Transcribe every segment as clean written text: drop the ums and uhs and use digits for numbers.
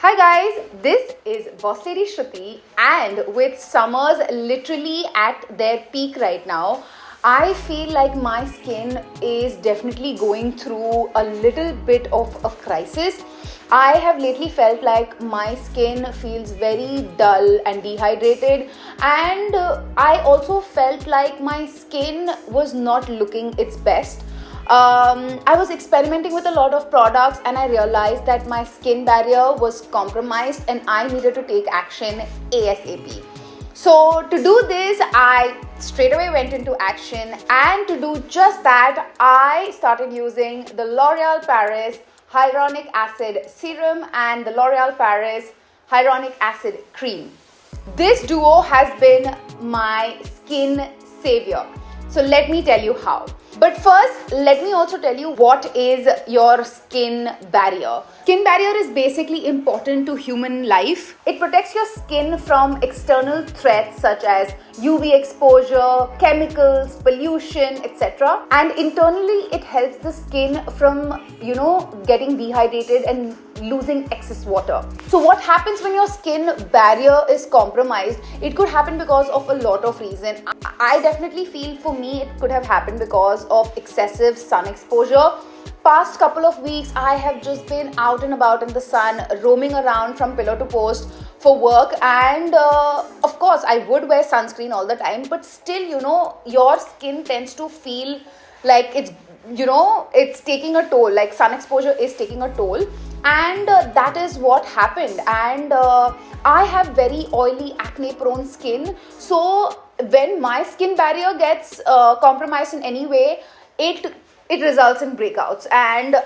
Hi guys, this is Bosslady Shruti, and with summers literally at their peak right now, I feel like my skin is definitely going through a little bit of a crisis. I have lately felt like my skin feels very dull and dehydrated, and I also felt like my skin was not looking its best. I was experimenting with a lot of products and I realized that my skin barrier was compromised and I needed to take action ASAP. So to do this, I straight away went into action, and to do just that, I started using the Loreal Paris Hyaluronic Acid Serum and the Loreal Paris Hyaluronic Acid Cream. This duo has been my skin savior. So let me tell you how. But first, let me also tell you what is your skin barrier. Skin barrier is basically important to human life. It protects your skin from external threats such as UV exposure, chemicals, pollution, etc. And internally, it helps the skin from, getting dehydrated and losing excess water. So what happens when your skin barrier is compromised? It could happen because of a lot of reasons. I definitely feel for me it could have happened because of excessive sun exposure. Past couple of weeks I have just been out and about in the sun, roaming around from pillar to post for work, and of course I would wear sunscreen all the time, but still your skin tends to feel like it's taking a toll, like sun exposure is taking a toll. And that is what happened. And I have very oily, acne prone skin, so when my skin barrier gets compromised in any way, it results in breakouts. And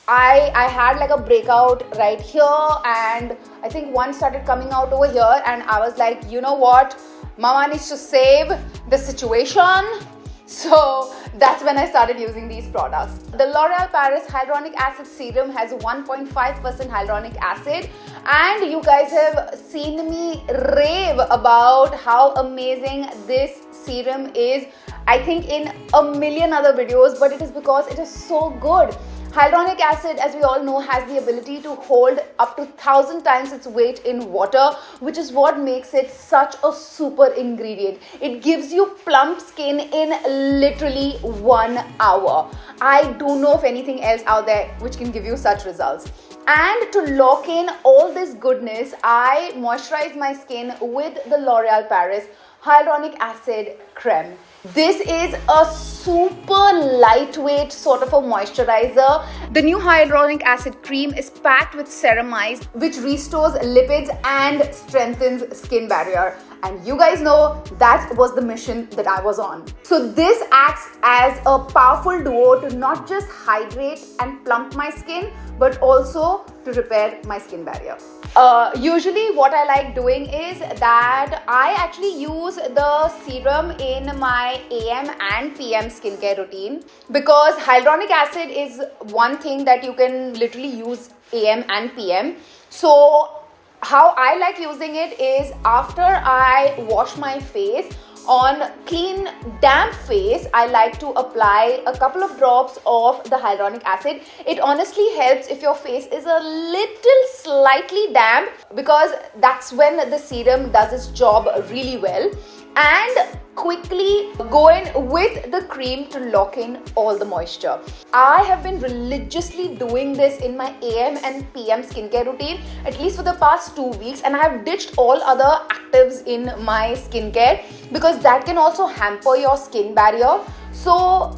I had like a breakout right here, and I think one started coming out over here, and I was like, you know what, mama needs to save the situation. So that's when I started using these products. The L'Oreal Paris Hyaluronic Acid Serum has 1.5% hyaluronic acid, and you guys have seen me rave about how amazing this serum is, I think in a million other videos, but it is because it is so good. Hyaluronic acid, as we all know, has the ability to hold up to 1,000 times its weight in water, which is what makes it such a super ingredient. It gives you plump skin in literally 1 hour. I don't know of anything else out there which can give you such results. And to lock in all this goodness, I moisturize my skin with the L'Oreal Paris Hyaluronic Acid Creme. This is a super lightweight sort of a moisturizer. The new hyaluronic acid cream is packed with ceramides, which restores lipids and strengthens skin barrier. And you guys know that was the mission that I was on. So this acts as a powerful duo to not just hydrate and plump my skin, but also to repair my skin barrier. Usually what I like doing is that I actually use the serum in my AM and PM skincare routine, because hyaluronic acid is one thing that you can literally use AM and PM. So how I like using it is after I wash my face, on clean damp face, I like to apply a couple of drops of the hyaluronic acid. It honestly helps if your face is a little slightly damp, because that's when the serum does its job really well. And quickly go in with the cream to lock in all the moisture. I have been religiously doing this in my AM and PM skincare routine at least for the past 2 weeks, and I have ditched all other actives in my skincare because that can also hamper your skin barrier. So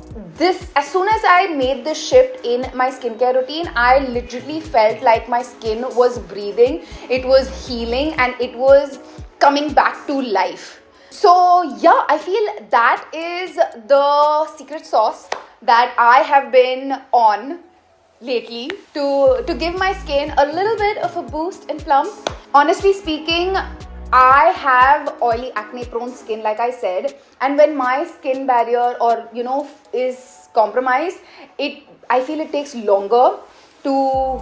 as soon as I made this shift in my skincare routine, I literally felt like my skin was breathing, it was healing, and it was coming back to life. So yeah, I feel that is the secret sauce that I have been on lately to give my skin a little bit of a boost and plump. Honestly speaking, I have oily acne prone skin, like I said, and when my skin barrier is compromised, I feel it takes longer to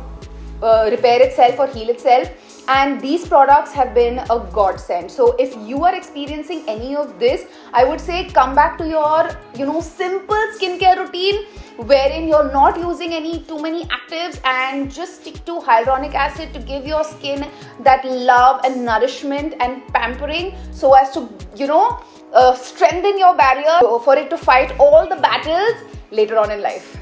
repair itself or heal itself. And these products have been a godsend. So if you are experiencing any of this, I would say come back to your simple skincare routine wherein you're not using any too many actives and just stick to hyaluronic acid to give your skin that love and nourishment and pampering, so as to, strengthen your barrier for it to fight all the battles later on in life.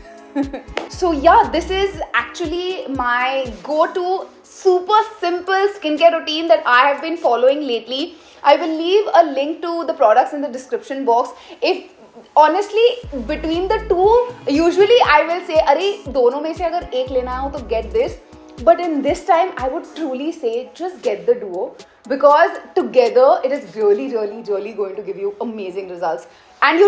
So yeah, this is actually my go-to super simple skincare routine that I have been following lately. I will leave a link to the products in the description box. If honestly, between the two, usually I will say, "Arey, दोनों में से अगर एक लेना हो तो get this." But in this time, I would truly say just get the duo, because together it is really, really, really going to give you amazing results. And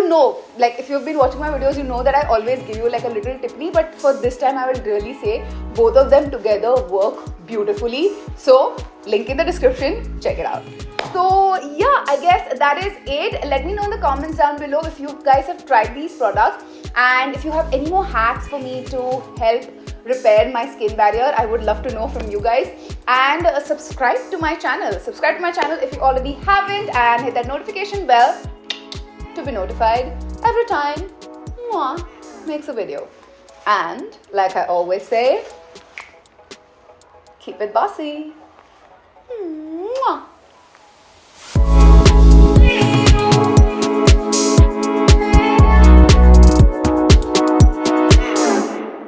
like if you've been watching my videos, you know that I always give you like a little tipney, but for this time I will really say both of them together work beautifully. So link in the description, check it out. So yeah, I guess that is it. Let me know in the comments down below if you guys have tried these products, and if you have any more hacks for me to help repair my skin barrier. I would love to know from you guys. And subscribe to my channel. Subscribe to my channel if you already haven't, and hit that notification bell to be notified every time Mwah makes a video. And like I always say, keep it bossy. Mwah.